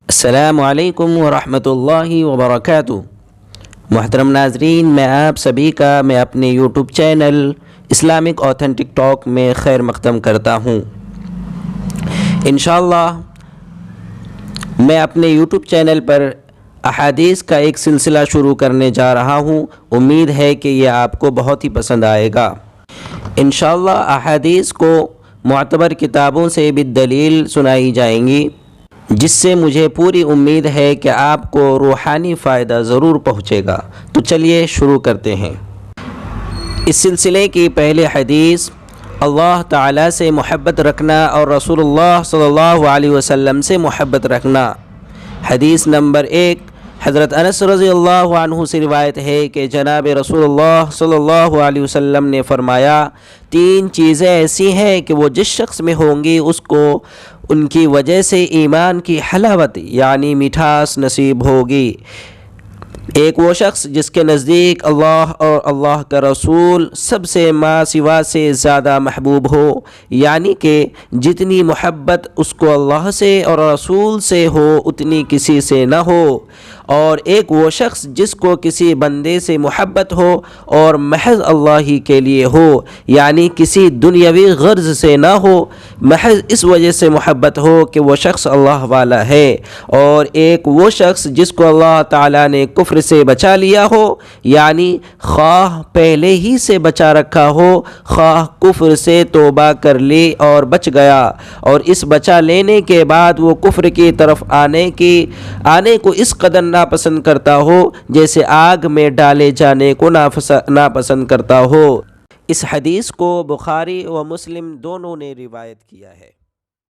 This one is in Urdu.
السلام علیکم ورحمۃ اللہ وبرکاتہ۔ محترم ناظرین، میں آپ سبھی کا میں اپنے YouTube channel Islamic authentic talk میں خیر مقدم کرتا ہوں۔ انشاءاللہ میں اپنے یوٹیوب چینل پر احادیث کا ایک سلسلہ شروع کرنے جا رہا ہوں۔ امید ہے کہ یہ آپ کو بہت ہی پسند آئے گا۔ انشاءاللہ احادیث کو معتبر کتابوں سے بالدلیل سنائی جائیں گی، جس سے مجھے پوری امید ہے کہ آپ کو روحانی فائدہ ضرور پہنچے گا۔ تو چلیے شروع کرتے ہیں۔ اس سلسلے کی پہلی حدیث اللہ تعالیٰ سے محبت رکھنا اور رسول اللہ صلی اللہ علیہ وسلم سے محبت رکھنا۔ حدیث نمبر 1، حضرت انس رضی اللہ عنہ سے روایت ہے کہ جناب رسول اللہ صلی اللہ علیہ وسلم نے فرمایا، 3 چیزیں ایسی ہیں کہ وہ جس شخص میں ہوں گی اس کو ان کی وجہ سے ایمان کی حلاوت یعنی مٹھاس نصیب ہوگی۔ ایک وہ شخص جس کے نزدیک اللہ اور اللہ کا رسول سب سے ما سوا سے زیادہ محبوب ہو، یعنی کہ جتنی محبت اس کو اللہ سے اور رسول سے ہو اتنی کسی سے نہ ہو۔ اور ایک وہ شخص جس کو کسی بندے سے محبت ہو اور محض اللہ ہی کے لیے ہو، یعنی کسی دنیاوی غرض سے نہ ہو، محض اس وجہ سے محبت ہو کہ وہ شخص اللہ والا ہے۔ اور ایک وہ شخص جس کو اللہ تعالیٰ نے کفر سے بچا لیا ہو، یعنی خواہ پہلے ہی سے بچا رکھا ہو، خواہ کفر سے توبہ کر لی اور بچ گیا، اور اس بچا لینے کے بعد وہ کفر کی طرف آنے کو اس قدر ناپسند کرتا ہو جیسے آگ میں ڈالے جانے کو ناپسند کرتا ہو۔ اس حدیث کو بخاری و مسلم دونوں نے روایت کیا ہے۔